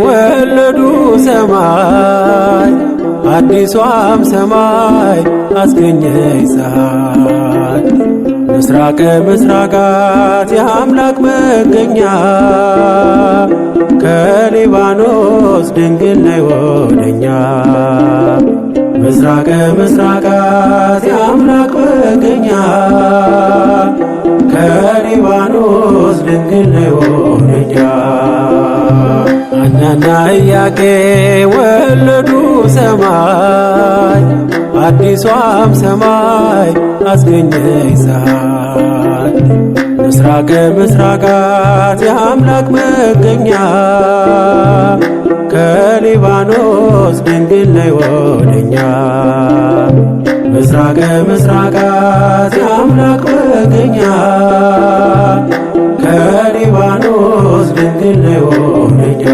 ወለዱ ሰማይ አዲሷም ሰማይ አስገኘች ፀሐይ ምስራቀ ምስራቃት የአምላክ መገኛ ከሊባኖስ ድንግል ነይ ወደኛ ምስራቀ ምስራቃት የአምላክ መገኛ ከሊባኖስ ድንግል ነይ ወደኛ ሐናና ኢያቄም ወለዱ ሰማይ አዲሷም ሰማይ አስገኘች ፀሐይ ምስራቀ ምስራቃት የአምላክ መገኛ ከሊባኖስ ድንግል ነይ ወደኛ ምስራቀ ምስራቃት የአምላክ መገኛ ከሊባኖስ ድንግል ነይ ወደኛ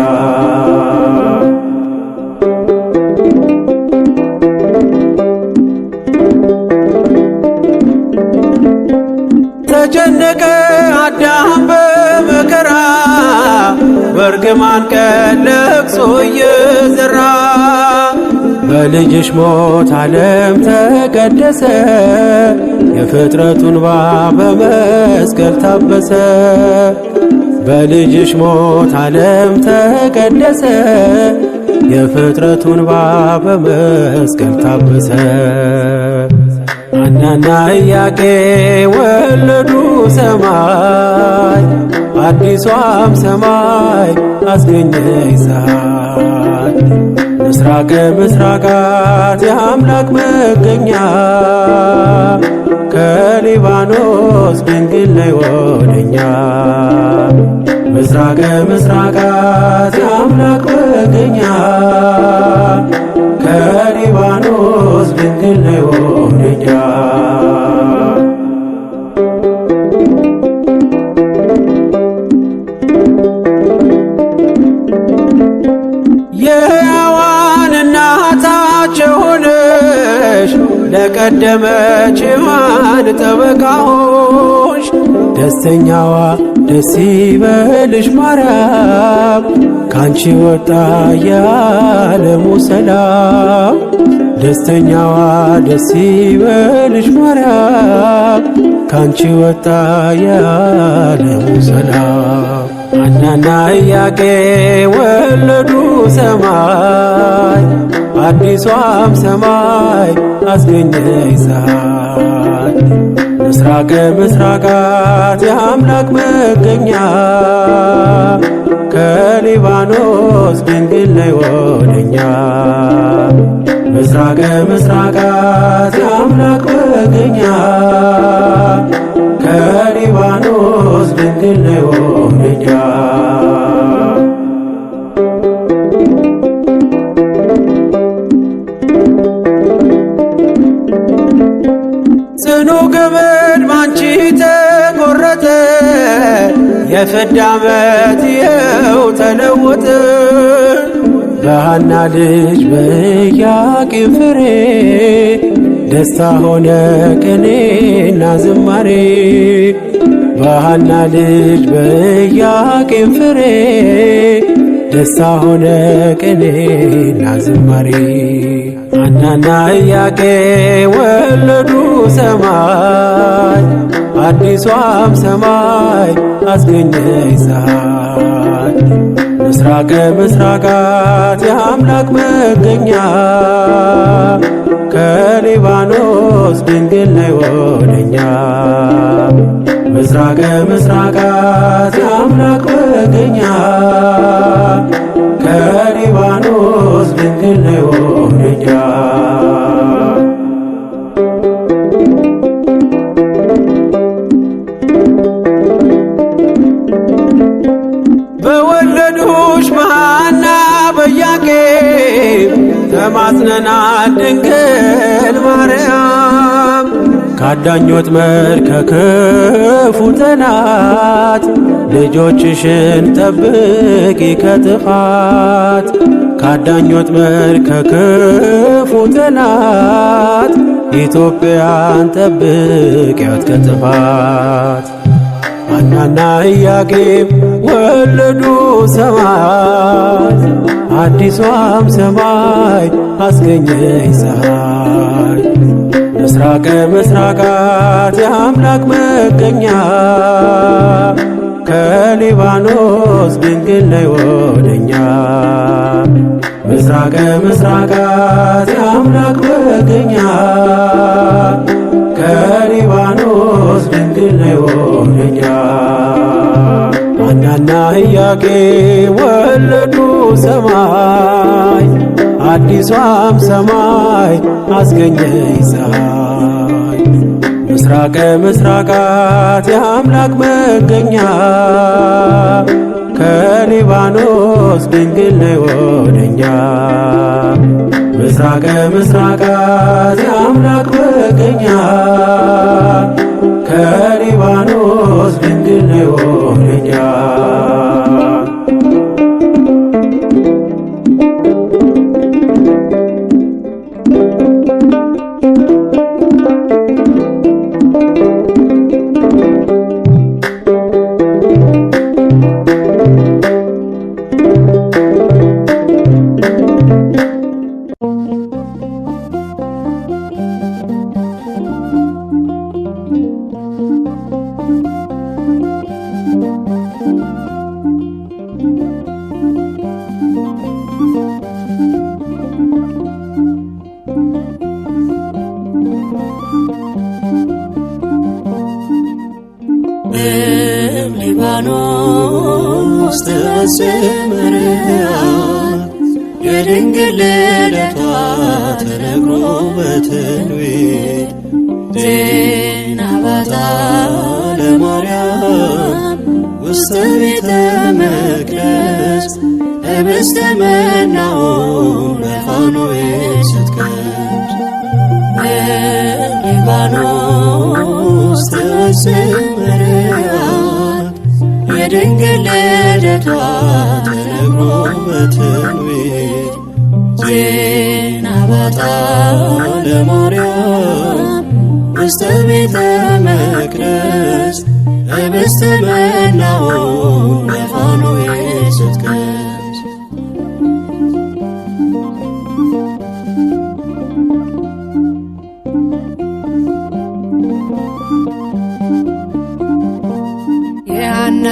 ተጨነቀ አዳም በመከራ በእርግማን ቀን ለቅሶ እየዘራ በልጅሽ ሞት ዓለም ተቀደሰ የፍጥረቱን እንባ በመስቀል ታበሰ በልጅሽ ሞት ዓለም ተቀደሰ የፍጥረቱን እንባ በመስቀል ታበሰ ሐናና ኢያቄም ወለዱ ሰማይ አዲሷም ሰማይ አስገኘች ፀሐይ ምስራቀ ምስራቃት የአምላክ መገኛ ከሊባኖስ ድንግል ነይ ወደኛ ምስራቀ ምስራቃት የአምላክ መገኛ ከሊባኖስ ድንግል ነይ ወደኛ የሕያዋን እናታቸው ሆነሽ ለቀደመች ሔዋን ጠበቃ ሆንሽ ደስተኛዋ ደስ ይበልሽ ማርያም ካንቺ ወጣ የዓለሙ ሰላም ደስተኛዋ ደስ ይበልሽ ማርያም ካንቺ ወጣ የዓለሙ ሰላም ሐናና ኢያቄም ወለዱ ሰማይ አዲሷም ሰማይ አስገኘች ፀሐይ ምስራቀ ምስራቃት የአምላክ መገኛ ከሊባኖስ ድንግል ነይ ወደኛ ምስራቀ ምስራቃት የአምላክ መገኛ ከሊባኖስ ድንግል ነይ ወደኛ ጽኑ ገመድ ባንቺ ተቆረጠ የፍዳ ዓመት ይኸው ተለወጠ በሐና ልጅ በኢያቄም ፍሬ ደስታ ሆነ ቅኔና ዝማሬ በሐና ልጅ በኢያቄም ፍሬ ደስታ ሆነ ቅኔና ዝማሬ ሐናና ኢያቄም ወለዱ ሰማይ አዲሷም ሰማይ አስገኘች ፀሐይ ምስራቀ ምስራቃት የአምላክ መገኛ ከሊባኖስ ድንግል ነይ ወደኛ ምስራቀ ምስራቃት የአምላክ መገኛ ከሊባኖስ ድንግል ነይ ወደኛ በወለዱሽ በሐና በኢያቄም ተማጽነናል ድንግል ማርያም ካዳኝ ወጥመድ ከክፉ ጠላት ልጆችሽን ጠብቂ ከጥፋት ካዳኝ ወጥመድ ከክፉ ጠላት ኢትዮጵያን ጠብቂያት ከጥፋት ሐናና ኢያቄም ወለዱ ሰማይ አዲሷም ሰማይ አስገኘች ፀሐይ ምስራቀ ምስራቃት የአምላክ መገኛ ከሊባኖስ ድንግል ነይ ወደኛ ምስራቀ ምስራቃት የአምላክ መገኛ ከሊባኖስ ድንግል ነይ ወደኛ ሐናና ኢያቄም ወለዱ ሰማይ አዲሷም ሰማይ አስገኘች ፀሐይ ምስራቀ ምስራቃት የአምላክ መገኛ ከሊባኖስ ድንግል ነይ ወደኛ ምስራቀ ምስራቃት የአምላክ መገኛ ከሊባኖስ ድንግል ነይ ወደኛ ሊባኖስ ተሰምረሃል የድንግል ልደቷ ተነግሮ በትንቢት ዜና ባታ ለማርያም ውስተ ቤተ መቅደስ ህብስተ መናው በፋኖስ ስትከብስ ሊባኖስ ተሰምረሃል የድንግል ልደቷ ተነግሮ በትንቢት ዜና ባታ ለማርያም ውስተ ቤተ መቅደስ ህብስተ መናው በፋኖስ ስትከብስ የሐና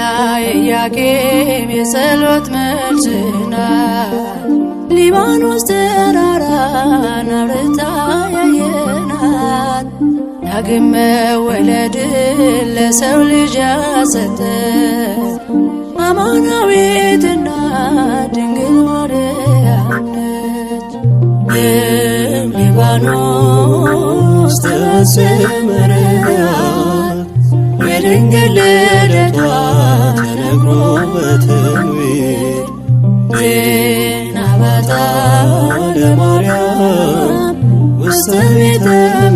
የኢያቄም የጸሎት መልስ ናት ሊባኖስ ተራራን አብርታ ያየናት ዳግም መወለድን ለሰው ልጅ ያሰጠ አማናዊትና ድንግል ማርያም ነች። ሊባኖስ ተሰምረሃል የድንግል ልደቷ ተነግሮ በትንቢት ዜና ባታ ለማርያም ውስተ ቤተ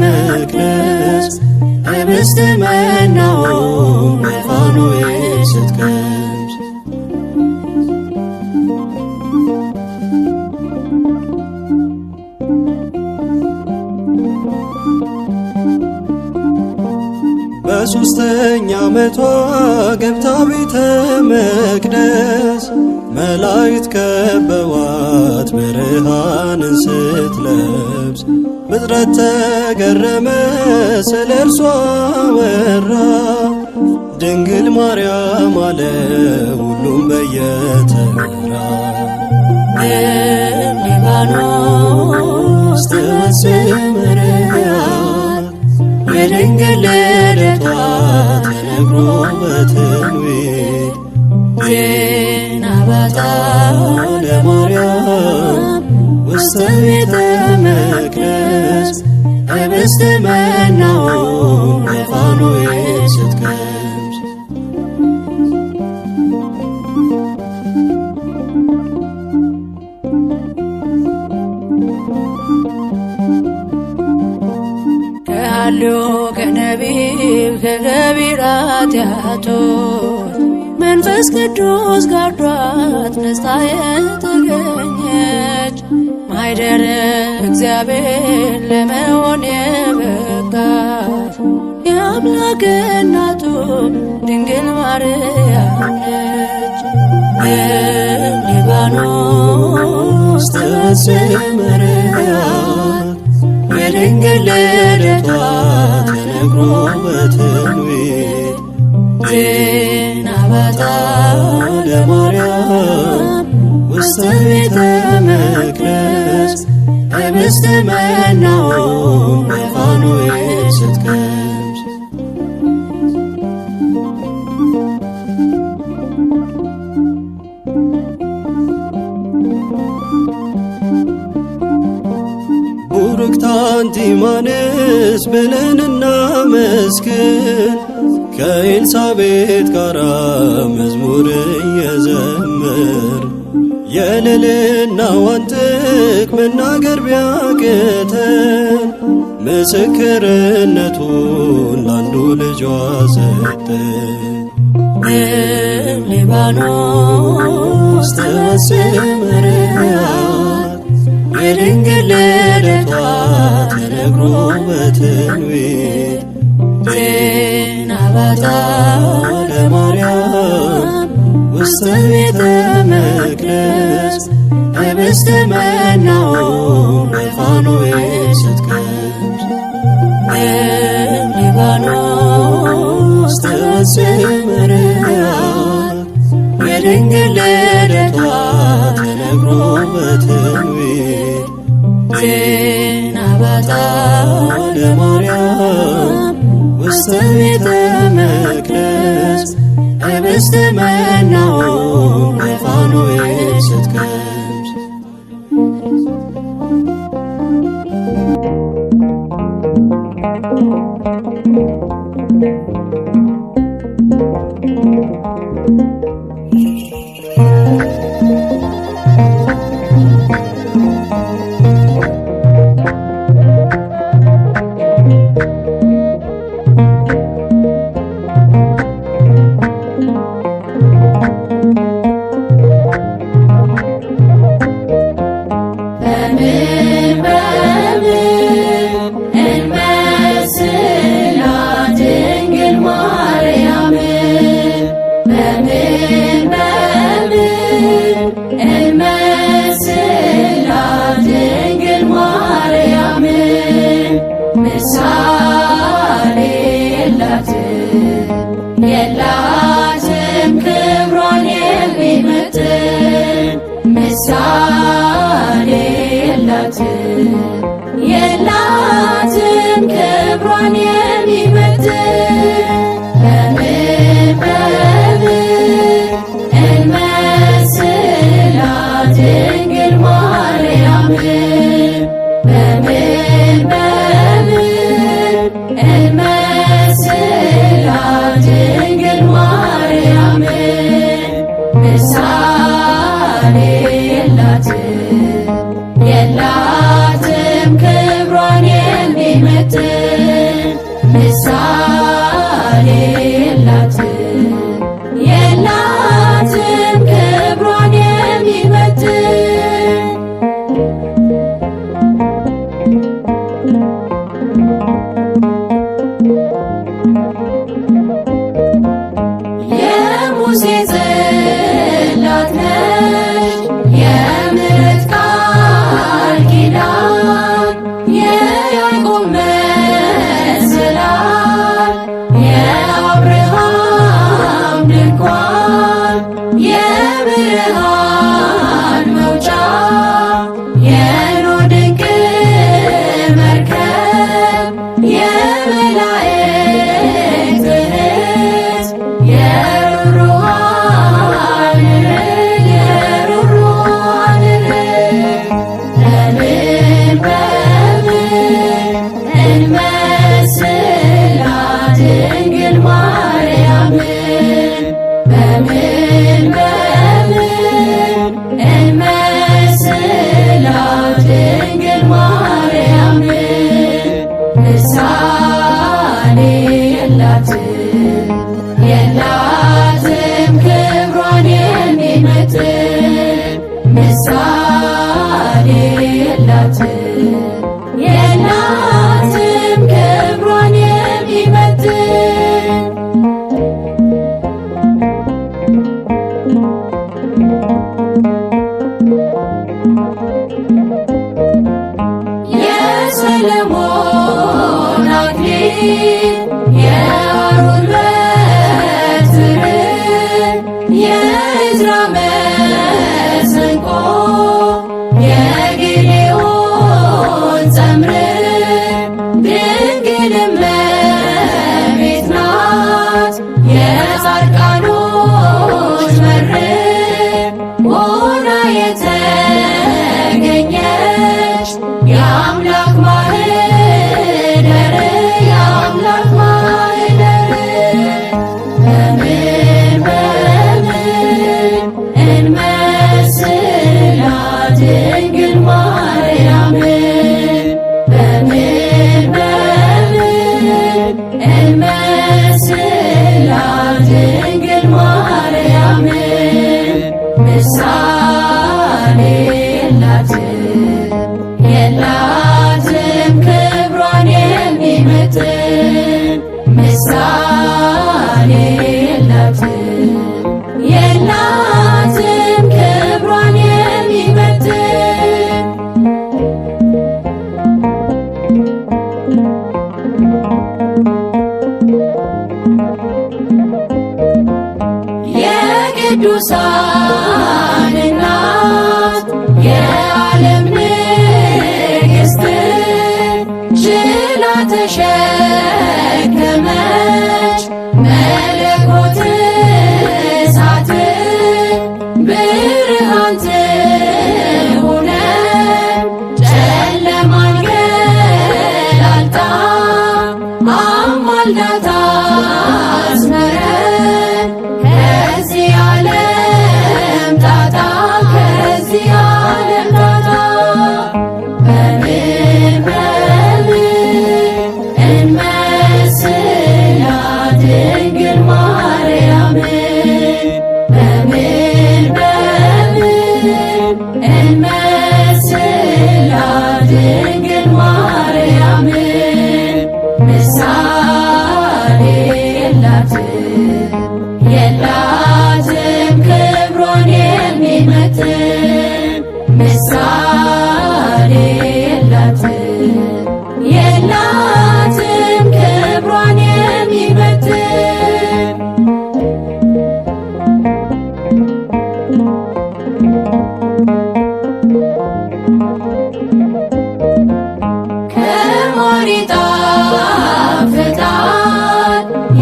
መቅደስ ህብስተ መናው በፋኖስ ስትከብስ በሦስተኛ ዓመቷ ገብታ ቤተ መቅደስ መላእክት ከበዋት ብርሃንን ስትለብስ ፍጥረት ተገረመ ስለ እርሷ ወራ ድንግል ማርያም አለ ሁሉም በየተራ ሊባኖስ ተሰምረሃል የድንግል ልደቷ ተነግሮ በትንቢት ዜና ባታ ለማርያም ውስተ ቤተ መቅደስ ህብስተ መናው በፋኖስ ስትከብስ ከሃሎ ከነቢብ ከገቢራት ያቶት መንፈስ ቅዱስ ጋርዷት ነስታ የተገኘች ማኅደረ እግዚአብሔር ለመሆን የበቃች የአምላክ እናቱ ድንግል ማርያም ነች። ሊባኖስ ተዘመረያት የድንግል ልደቷ ተነግሮ በትንቢት ዜና ባታ ለማርያም ውስተ ቤተ መቅደስ ህብስተ መናውን በፋኖስ ስትቀምስ ቡርክት አንቲ እማንስ ብለን እናመስግን ከኤልሳቤጥ ጋራ መዝሙር እየዘመር የልዕልናዋን ጥግ መናገር ቢያቅተን ምስክርነቱን ላንዱ ልጇ ሰጠን። ሊባኖስ ተዘመረያት የድንግል ልደቷ ተነግሮ በትንቢት ዜና ባታ ለማርያም ውስተ ቤተ መቅደስ ህብስተ መናውን በፋኖስ ስትቀምስ ሊባኖስ ተዘመረያት የድንግል ልደቷ ተነግሮ በትንቢት ዜና ባታ ለማርያም ውስተ ቤተ መቅደስ ህብስተ መናውን በፋኖስ ስትቀምስ የላትም ክብሯን የሚመጥን ምሳሌ የላትም ክብሯን የሚመጥን በምን እንመስላት ድንግል ማርያምን በምን እንመስላት ድንግል ማርያምን ምሳሌ የላትም ክብሯን የሚመጥን ምሳሌ የላትም ክብሯን የሚመጥን የሙሴ ጽላት ነች የምሕረት ቃል ኪዳን የያዕቆብ መሰላል የአብርሃም ድንኳን የብርሃን መውጫ የኖኅ ድንቅ መርከብ የመላእክት እህት የሩሩሃን እንመስላት ድንግል ማርያምን በምን እንመስላት ድንግል ማርያምን ምሳሌ የላትም ክብሯን የሚመጥን ምሳሌ የላትም ክብሯን የሚመጥን የቅዱሳን እናት የዓለም ንግሥት ችላ ተሸከመች መለኮት እሳት ብርሃን ትሁነ ጨለማን ገላልጣ አማልዳታ አስመረን ከዚህ ዓለም ጣጣ ከዚህ ዓለም ጣጣ በምን እንመስላት ድንግል ማርያምን በምን እንመስላት ድንግል ማርያምን ምሳሌ የላትም ክብሯን የሚመጥን ምሳሌ የላትም ክብሯን የሚመጥን ከማር ይጣፍጣል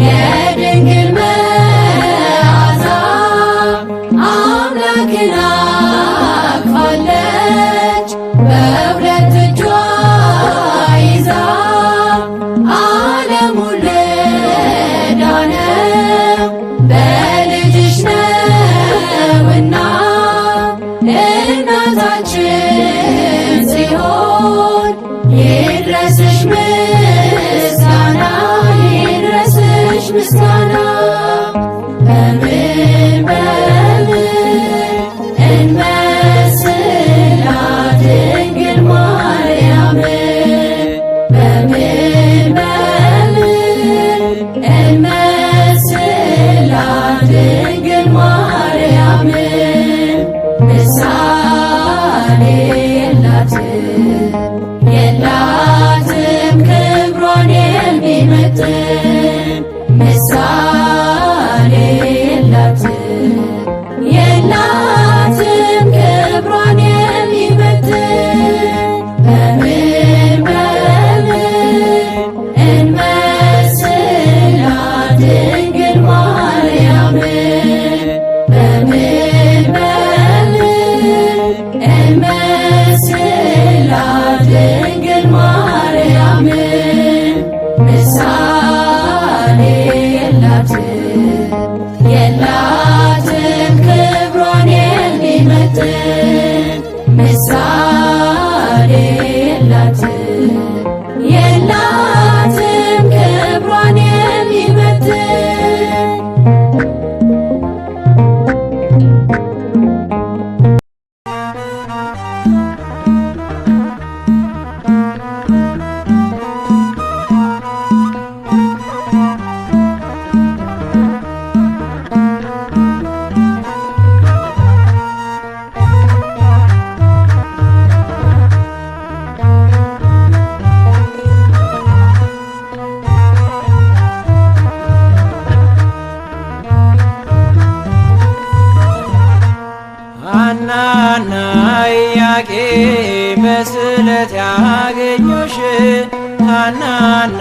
የድንግል መዓዛ አምላክን አቅፋለች በሁለት እጇ ይዛ ዓለሙን ለዳነው በልጅሽ ነውና እናታችን ጽዮን ይድረስሽ ምስጋና ይድረስሽ ምስጋና በምን እንመስላት ድንግል ማርያምን በምን እንመስላት ድንግል ማርያምን ምሳሌ የላትም ክብሯን የሚመጥን ምሳሌ የላትም ክብሯን የሚመጥን በምን እንመስላት ድንግል ማርያምን በምን እንመስላት ድንግል ማርያምን ምሳሌ የላትም ክብሯን የሚመጥን ምሳሌ የላትም ክብሯን የሚመጥን ሐናና ኢያቄም በስዕለት ያገኙሽ ሐናና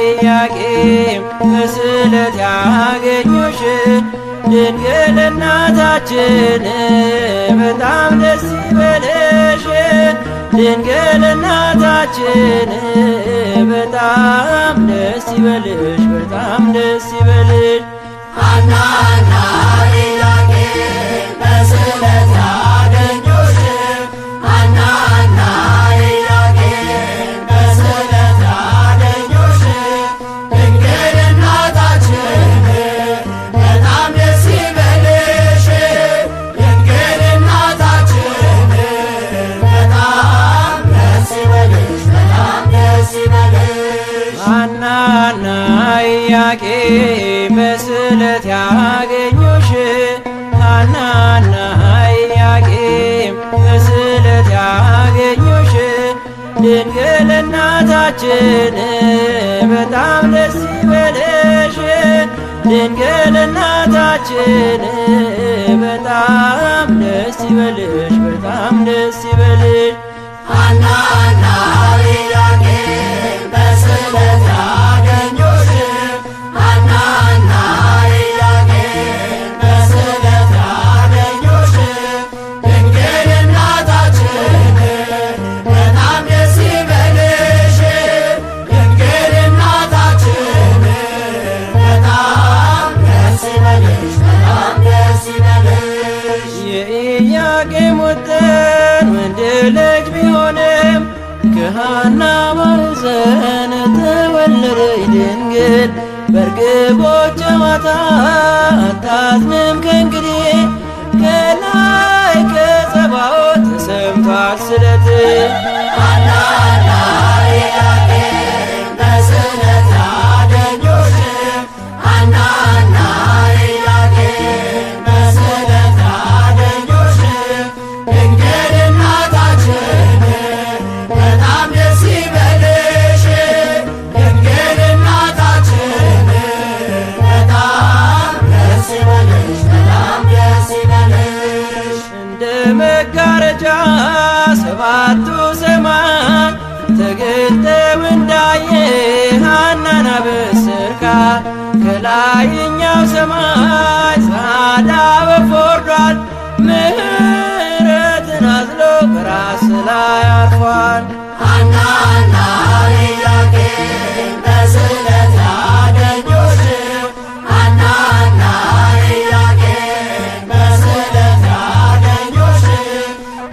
ኢያቄም በስዕለት ያገኙሽ ድንግል እናታችን በጣም ደስ ይበልሽ ድንግል እናታችን በጣም ደስ ይበልሽ በጣም ደስ ይበልሽ ሐናና ኢያቄም በስዕለት ያገኙሽ ሐናና ኢያቄም በስዕለት ያገኙሽ ድንግል እናታችን በጣም ደስ ይበልሽ ድንግል እናታችን በጣም ደስ ይበልሽ በጣም ደስ ይበልሽ ሐናና ኢያቄም በስዕለት ያገኙሽ ሐናና ኢያቄም በስዕለት ያገኙሽ ድንግል እናታችን በጣም ደስ ይበልሽ ድንግል እናታችን በጣም ደስ ይበልሽ፣ በጣም ደስ ይበልሽ። ሐናና ኢያቄም በስዕለት ያገኙሽ ሐናና ኢያቄም በስዕለት ያገኙሽ ድንግል እናታችን በጣም ደስ ይበልሽ ድንግል እናታችን በጣም ደስ ይበልሽ በጣም ደስ ይበልሽ። የኢያቄም ወጥን ወንድ ልጅ ቢሆንም ከሐና ማኅፀን ተወለደች ድንግል በርግቦች ጨዋታ አታዝንም ከእንግዲህ ከላይ ከጸባዖት ተሰምቷል ስለት ሐናና ኢያቄም በስዕለት ያገኙሽ ሐናና ኢያቄም በስዕለት ያገኙሽ ድንግል እናታችን በጣም ደስ ይበልሽ ድንግል እናታችን በጣም ደስ ይበልሽ በጣም ደስ ይበልሽ። እንደ መጋረጃ ሰባቱ ሰማይ ተገልጠው እንዳየ ሐናን አበሰርካ ከላይኛው ሰማይ ጻዕዳ ወፍ ወርዷል ምሕረትን አዝሎ በራስ ላይ አርፏል። ሐናና ኢያቄም በስዕለት ያገኙሽ ሐናና ኢያቄም በስዕለት ያገኙሽ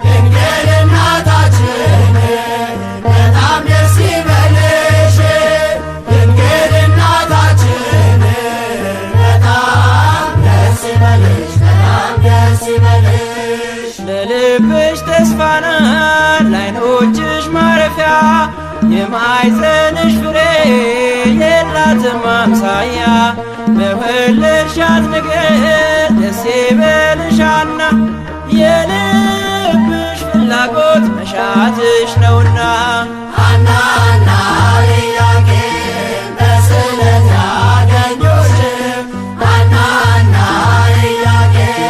ድንግል እናታችን በጣም ደስ ይበልሽ ድንግል እናታችን በጣም ደስ ይበልሽ በጣም ደስ ይበልሽ። ለልብሽ ተስፋ ናት ለዓይኖችሽ ማረፊያ የማኅፀንሽ ፍሬ የላትም አምሳያ በወለድሻት ነገር ደስ ይበልሽ ሐና የልብሽ ፍላጎት መሻትሽ ነውና። ሐናና ኢያቄም በስዕለት ያገኙሽ ሐናና ኢያቄም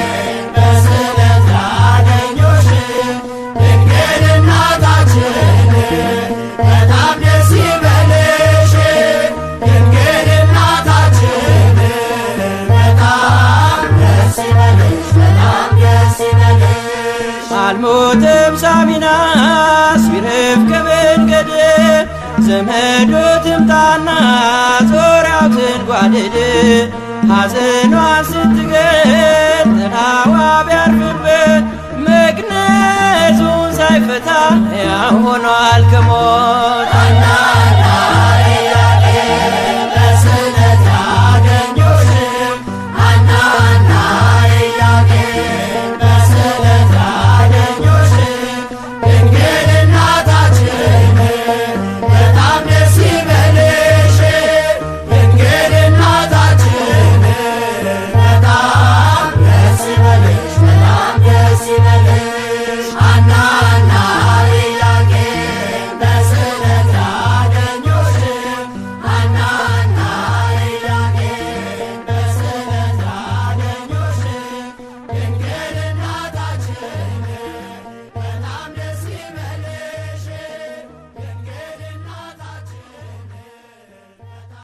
በስዕለት ያገኙሽ ድንግል እናታችን በጣም ደስ ይበልሽ ድንግል እናታችን በጣም ደስ ይበልሽ በጣም ደስ ይበልሽ። አልሞትም ሳሚናስ ቢርፍ ከመንገድ ዘመዶ ትምጣና ዙሪያው ትንጓደድ ሐዘኗን ስትገልጥ ጥላዋ ቢያርፍበት መግነዙን ሳይፈታ ሕያው ሆኗል ከሞት። ሐናና